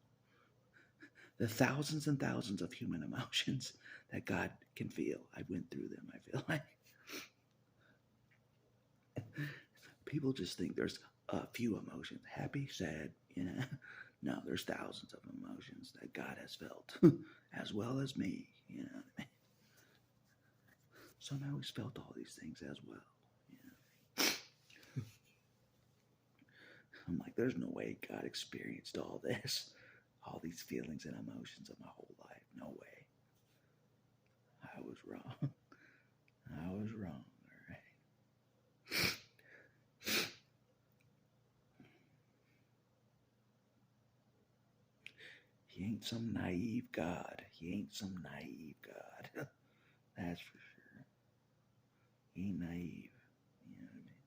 The thousands and thousands of human emotions that God can feel. I went through them, I feel like. People just think there's a few emotions. Happy, sad, you know. No, there's thousands of emotions that God has felt, as well as me, you know what I mean? Somehow he's felt all these things as well, you know. I'm like, there's no way God experienced all this, all these feelings and emotions of my whole life. No way. I was wrong. I was wrong, all right? He ain't some naive God. He ain't some naive God. That's for sure. He ain't naive. You know what I mean?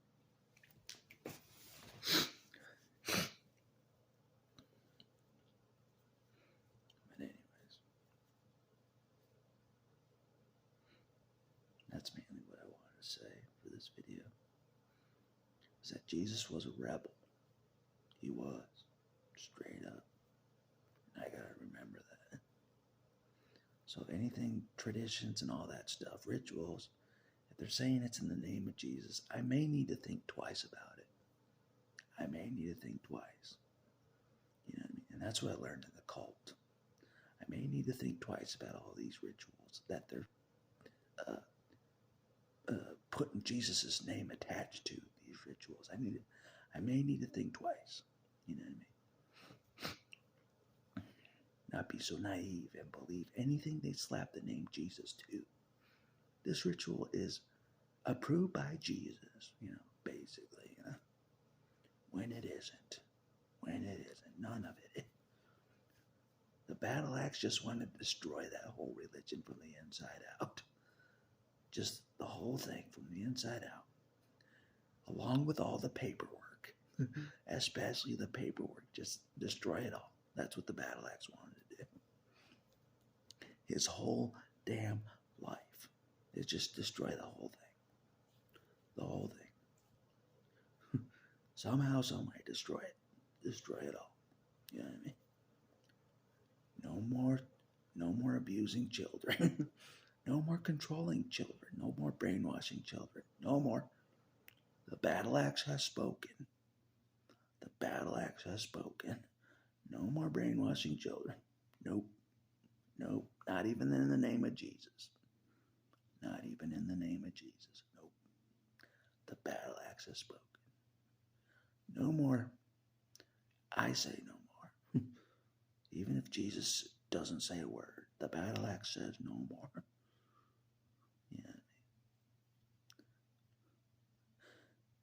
But anyways, that's mainly what I wanted to say for this video. Is that Jesus was a rebel. He was. Straight up. I gotta remember that. So anything, traditions and all that stuff, rituals, if they're saying it's in the name of Jesus, I may need to think twice about it. I may need to think twice. You know what I mean? And that's what I learned in the cult. I may need to think twice about all these rituals that they're putting Jesus' name attached to these rituals. I may need to think twice. You know what I mean? Not be so naive and believe anything they slap the name Jesus to. This ritual is approved by Jesus, you know, basically, you know. When it isn't. When it isn't. None of it. The battle axe just wanted to destroy that whole religion from the inside out. Just the whole thing from the inside out. Along with all the paperwork. Especially the paperwork. Just destroy it all. That's what the battle axe wanted to do. His whole damn life is just destroy the whole thing. The whole thing. Somehow, some way, destroy it. Destroy it all. You know what I mean? No more abusing children. No more controlling children. No more brainwashing children. No more. The battle axe has spoken. The battle axe has spoken. No more brainwashing children. Nope. Nope. Not even in the name of Jesus. Not even in the name of Jesus. Nope. The battle axe has spoken. No more. I say no more. Even if Jesus doesn't say a word, the battle axe says no more. Yeah.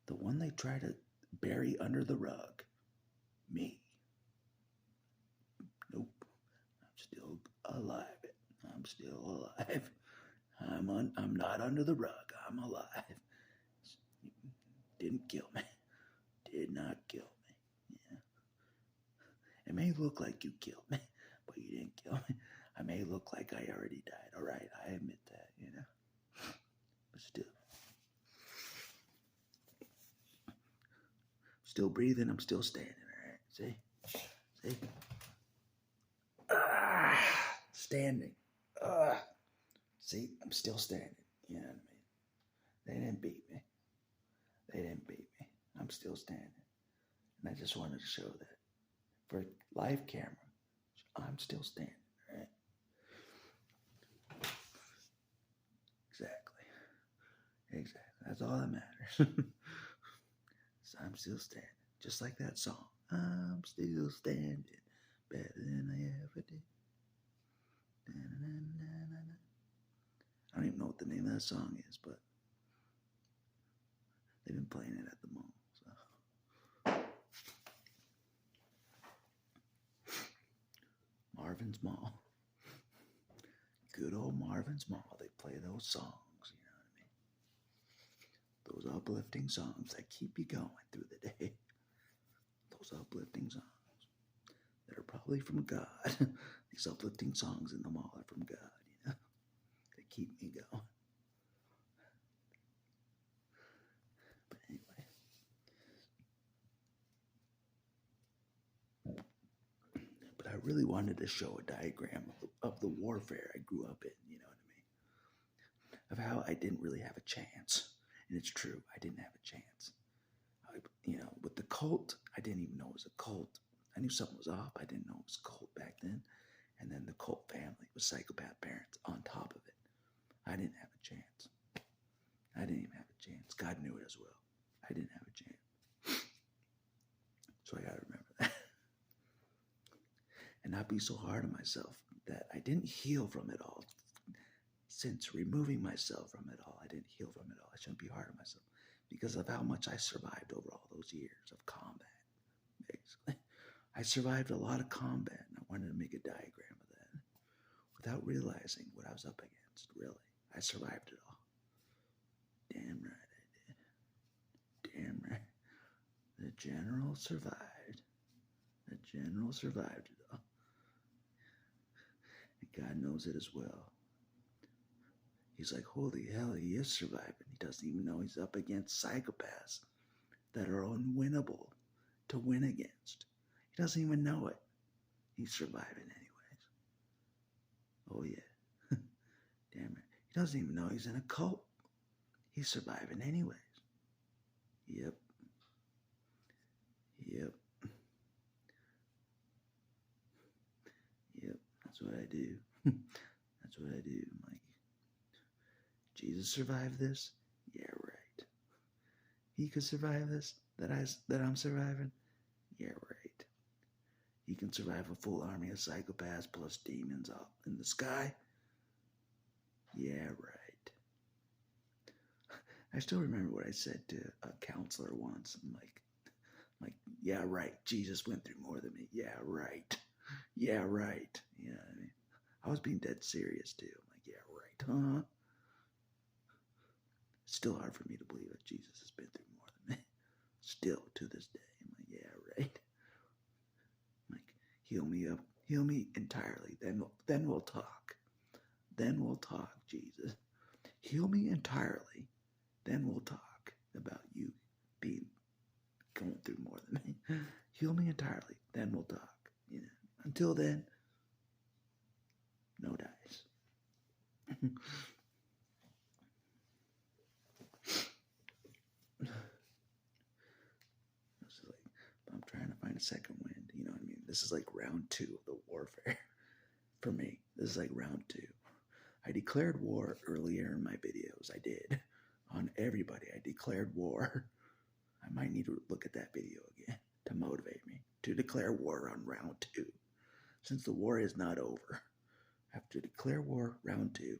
The one they try to bury under the rug, me. alive. I'm still alive. I'm not under the rug. I'm alive. Didn't kill me. Did not kill me. Yeah. It may look like you killed me, but you didn't kill me. I may look like I already died. All right, I admit that, But still breathing. I'm still standing. All right, see. Standing. See, I'm still standing. You know what I mean? They didn't beat me. I'm still standing. And I just wanted to show that for live camera, I'm still standing, right? Exactly. That's all that matters. So I'm still standing. Just like that song. I'm still standing better than I ever did. I don't even know what the name of that song is, but they've been playing it at the mall. So. Marvin's Mall. Good old Marvin's Mall. They play those songs, you know what I mean? Those uplifting songs that keep you going through the day. Those uplifting songs that are probably from God. These uplifting songs in the mall are from God, They keep me going. But anyway. But I really wanted to show a diagram of the warfare I grew up in, you know what I mean? Of how I didn't really have a chance. And it's true, I didn't have a chance. With the cult, I didn't even know it was a cult. I knew something was off. I didn't know it was a cult back then. And then the cult family was psychopath parents on top of it. I didn't have a chance. I didn't even have a chance. God knew it as well. I didn't have a chance. So I got to remember that. And not be so hard on myself that I didn't heal from it all. Since removing myself from it all, I didn't heal from it all. I shouldn't be hard on myself because of how much I survived over all those years of combat. Basically, I survived a lot of combat, and I wanted to make a diagram of that without realizing what I was up against. Really, I survived it all. Damn right I did. Damn right. The general survived. The general survived it all. And God knows it as well. He's like, holy hell, he is surviving. He doesn't even know he's up against psychopaths that are unwinnable to win against. He doesn't even know it. He's surviving anyways. Oh yeah. Damn it. He doesn't even know he's in a cult. He's surviving anyways. Yep. That's what I do. That's what I do, Mike. Jesus survived this? Yeah, right. He could survive this that I'm surviving? Yeah, right. He can survive a full army of psychopaths plus demons up in the sky? Yeah, right. I still remember what I said to a counselor once. I'm like, yeah, right. Jesus went through more than me. Yeah, right. Yeah, right. You know what I mean? I was being dead serious too. I'm like, yeah, right, huh? It's still hard for me to believe that Jesus has been through more than me. Still to this day. I'm like, yeah, right. I'm like, heal me up. Heal me entirely. Then we'll talk. Then we'll talk, Jesus. Heal me entirely. Then we'll talk about you going through more than me. Heal me entirely. Then we'll talk. Until then, no dice. I'm trying to find a second wind. You know what I mean? This is like round 2 of the warfare. For me, this is like round 2. I declared war earlier in my videos. I did. On everybody, I declared war. I might need to look at that video again to motivate me to declare war on round 2. Since the war is not over, I have to declare war round 2 to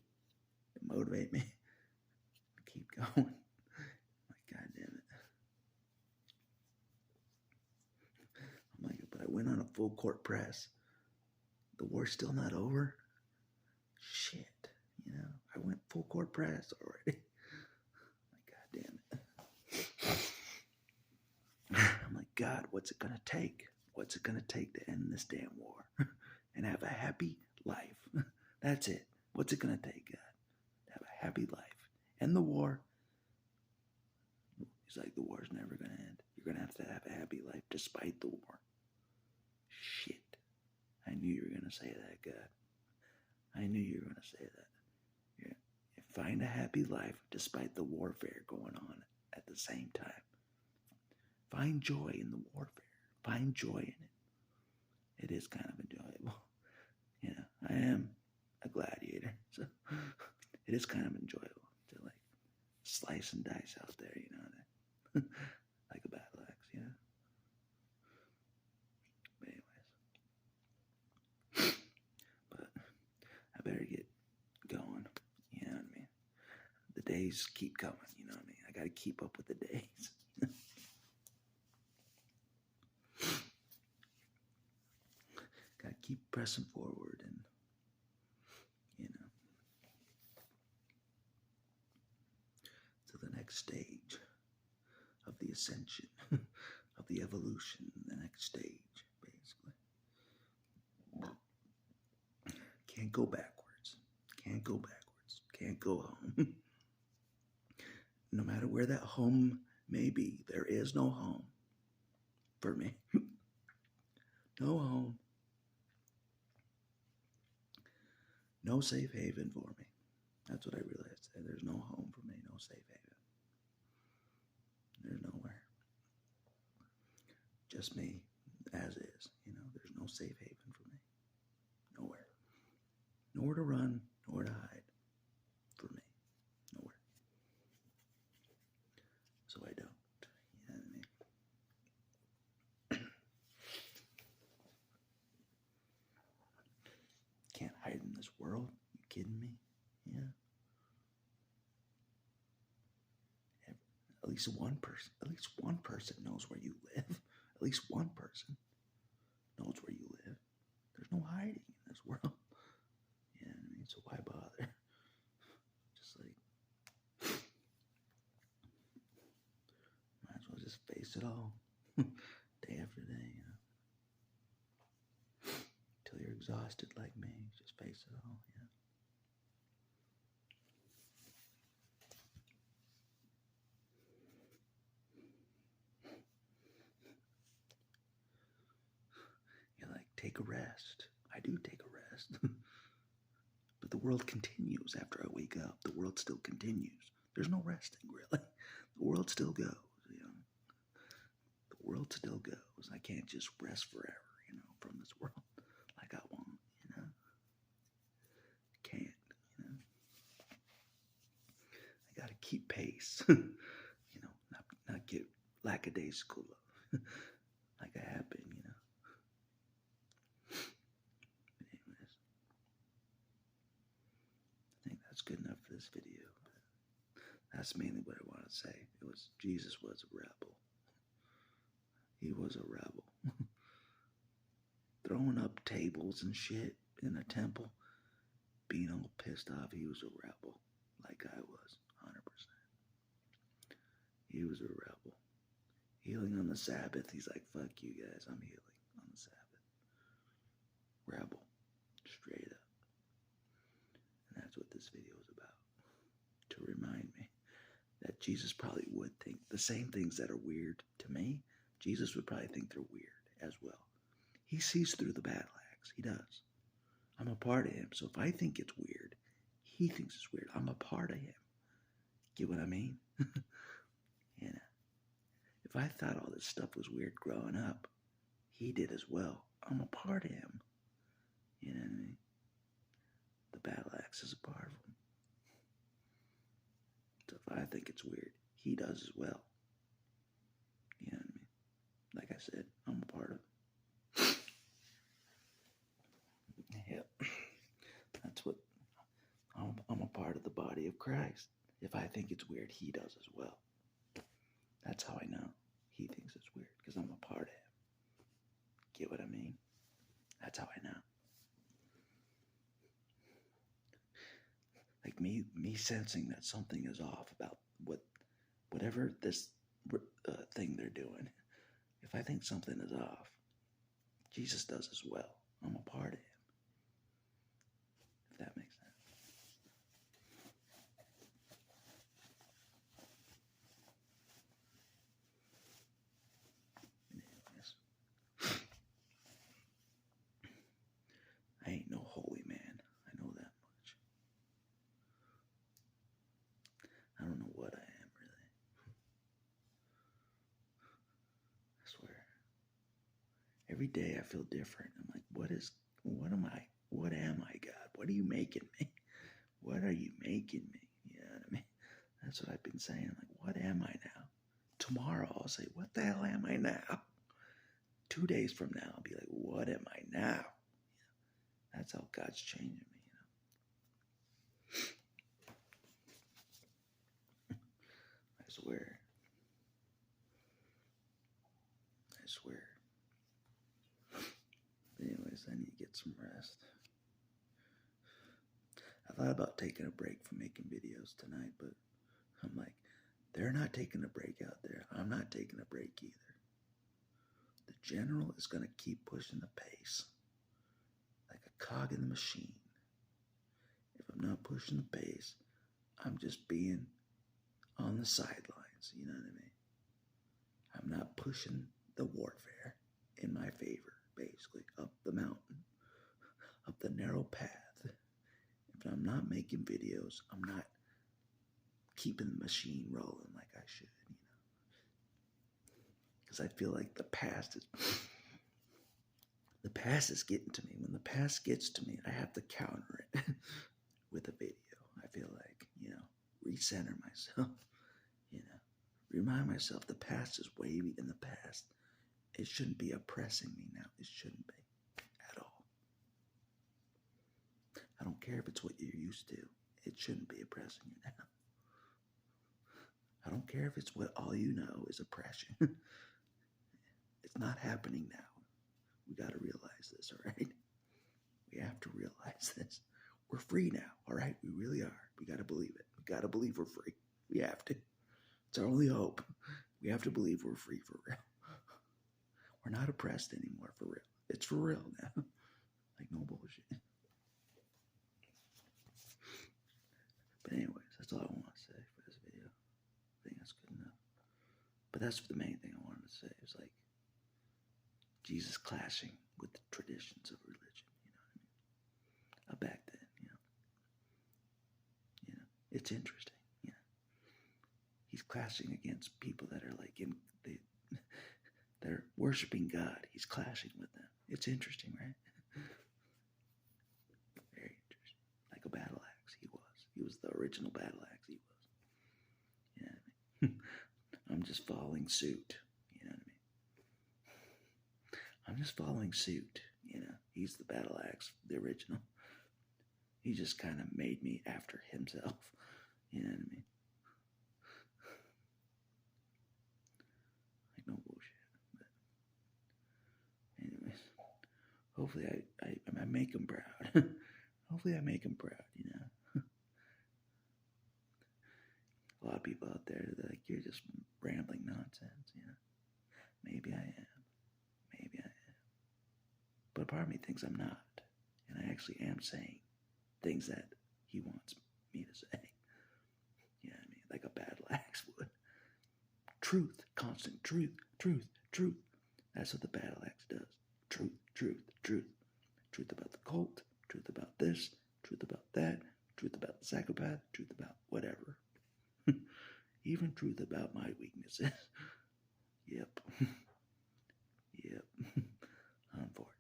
motivate me to keep going. Like, God damn it. I'm like, but I went on a full court press. The war's still not over? Shit, I went full court press already. God damn it. I'm like, God, what's it gonna take? What's it gonna take to end this damn war and have a happy life? That's it. What's it gonna take, God? To have a happy life. End the war. He's like, the war's never gonna end. You're gonna have a happy life despite the war. Shit. I knew you were gonna say that, God. I knew you were gonna say that. Yeah. Find a happy life despite the warfare going on at the same time. Find joy in the warfare. Find joy in it. It is kind of enjoyable. I am a gladiator, so it is kind of enjoyable to like slice and dice out there, like a battle axe, But anyways, but I better get going. You know what I mean? The days keep coming. You know what I mean? I got to keep up with the days. Got to keep pressing forward and, to the next stage of the ascension, of the evolution, the next stage, basically. Can't go backwards. Can't go backwards. Can't go home. No matter where that home may be, there is no home for me. No home. No safe haven for me. That's what I realized. There's no home for me, no safe haven. There's nowhere. Just me, as is. There's no safe haven for me. Nowhere. Nowhere to run, nowhere to hide. For me. Nowhere. So I don't. You know what I mean? Can't hide in this world. You kidding me? Yeah. At least one person knows where you live. At least one person knows where you live. There's no hiding in this world. You know what I mean? So why bother? Just like, might as well just face it all. Day after day, Till you're exhausted like me, just face it all, You're like, take a rest. I do take a rest. But the world continues after I wake up. The world still continues. There's no resting, really. The world still goes, The world still goes. I can't just rest forever, from this world like I want, Can't, I gotta keep pace, not get lackadaisical like I have been, But anyways, I think that's good enough for this video. That's mainly what I want to say. Jesus was a rebel. He was a rebel. Throwing up tables and shit in a temple, being all pissed off. He was a rebel, like I was, 100%. He was a rebel. Healing on the Sabbath. He's like, fuck you guys, I'm healing on the Sabbath. Rebel. Straight up. And that's what this video is about. To remind me that Jesus probably would think the same things that are weird to me. Jesus would probably think they're weird as well. He sees through the battle axe. He does. I'm a part of him. So if I think it's weird, he thinks it's weird. I'm a part of him. Get what I mean? If I thought all this stuff was weird growing up, he did as well. I'm a part of him. You know what I mean? The battle axe is a part of him. So if I think it's weird, he does as well. You know what I mean? Like I said, I'm a part of it. Yep. That's what I'm a part of the body of Christ. If I think it's weird, he does as well. That's how I know he thinks it's weird, because I'm a part of him. Get what I mean? That's how I know. like me sensing that something is off about whatever this thing they're doing. If I think something is off, Jesus does as well. I'm a part of him. If that makes sense. Anyways, I ain't no holy man. I know that much. I don't know what I am really. I swear. Every day I feel different. I'm like, what am I? What am I, God? What are you making me? What are you making me? You know what I mean? That's what I've been saying. Like, what am I now? Tomorrow I'll say, what the hell am I now? 2 days from now I'll be like, what am I now? That's how God's changing me, I swear. I swear. But anyways, I need to get some rest. I thought about taking a break from making videos tonight, but I'm like, they're not taking a break out there. I'm not taking a break either. The general is going to keep pushing the pace like a cog in the machine. If I'm not pushing the pace, I'm just being on the sidelines, you know what I mean? I'm not pushing the warfare in my favor, basically, up the mountain, up the narrow path. If I'm not making videos, I'm not keeping the machine rolling like I should, Because I feel like the past is getting to me. When the past gets to me, I have to counter it with a video. I feel like, recenter myself, remind myself the past is way in the past. It shouldn't be oppressing me now. It shouldn't be at all. I don't care if it's what you're used to. It shouldn't be oppressing you now. I don't care if it's what all you know is oppression. It's not happening now. We got to realize this, all right? We have to realize this. We're free now, all right? We really are. We got to believe it. We got to believe we're free. We have to. It's our only hope. We have to believe we're free for real. We're not oppressed anymore for real. It's for real now. Like no bullshit. But anyways, that's all I want to say for this video. I think that's good enough. But that's the main thing I wanted to say. It's like Jesus clashing with the traditions of religion, you know what I mean? Back then, it's interesting, He's clashing against people that are like they're worshiping God. He's clashing with them. It's interesting, right? Very interesting. Like a battle axe, he was. He was the original battle axe, he was. You know what I mean? I'm just following suit, you know what I mean? I'm just following suit, He's the battle axe, the original. He just kind of made me after himself, you know what I mean? Like no bullshit. But anyways, hopefully I make him proud. Hopefully I make him proud, A lot of people out there, they're like, you're just rambling nonsense, Maybe I am. Maybe I am. But part of me thinks I'm not. And I actually am saying things that he wants me to say. You know what I mean? Like a battle axe would. Truth, constant truth, truth, truth. That's what the battle axe does. Truth, truth, truth. Truth about the cult, truth about this, truth about that, truth about the psychopath, truth about whatever. Even truth about my weaknesses. Yep. Yep. Unfortunately.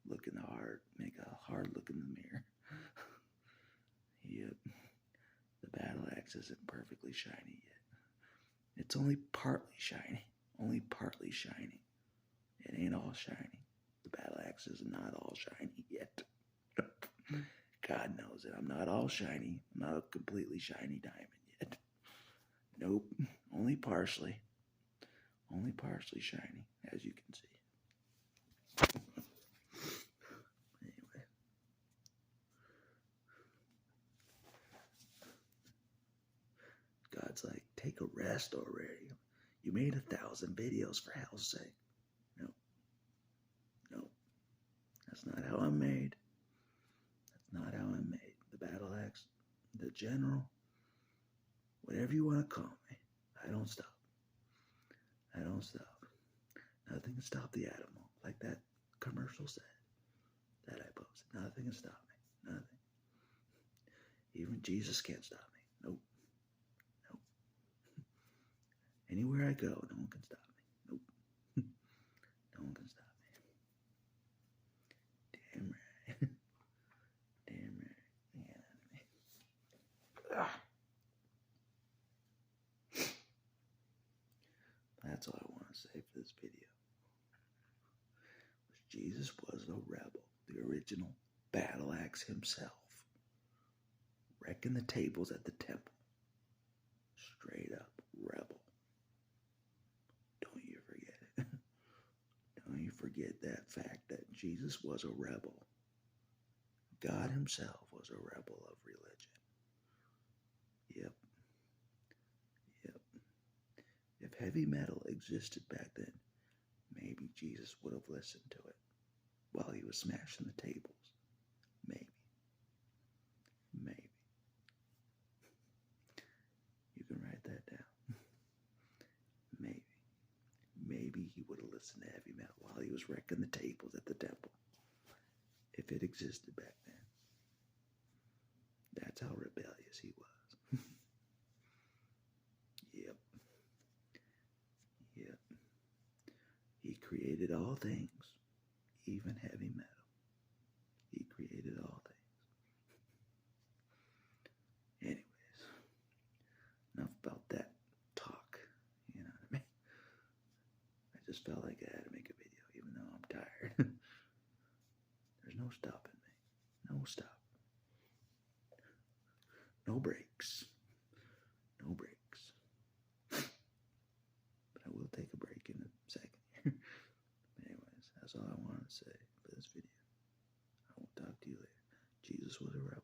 Look in the heart, make a hard look in the mirror. Yep. The battle axe isn't perfectly shiny yet. It's only partly shiny. Only partly shiny. It ain't all shiny. The battle axe is not all shiny yet. God knows it. I'm not all shiny. I'm not a completely shiny diamond yet. Nope. Only partially. Only partially shiny, as you can see. Anyway. God's like, take a rest already. You made 1,000 videos, for hell's sake. No, no, that's not how I'm made. That's not how I'm made. The battle axe, the general, whatever you want to call me, I don't stop. I don't stop. Nothing can stop the animal, like that commercial said that I posted. Nothing can stop me. Nothing. Even Jesus can't stop me. Nope. Nope. Anywhere I go, no one can stop me. Nope. No one can stop me. Damn right. Damn right. Yeah. That's all I want to say for this video. Jesus was a rebel, the original battle axe himself, wrecking the tables at the temple. Straight up rebel. Don't you forget it. Don't you forget that fact that Jesus was a rebel. God himself was a rebel of religion. Yep. Yep. If heavy metal existed back then, maybe Jesus would have listened to it while he was smashing the tables. Maybe. Maybe. You can write that down. Maybe. Maybe he would have listened to heavy metal while he was wrecking the tables at the temple. If it existed back then. That's how rebellious he was. Yep. Yep. He created all things, even heavy metal. He created all things. Anyways, enough about that talk. You know what I mean? I just felt like I had to make a video, even though I'm tired. There's no stopping me. No stop. No breaks. No breaks. But I will take a break in a second. Anyways, that's all I wanted to say for this video. I will talk to you later. Jesus was a rebel.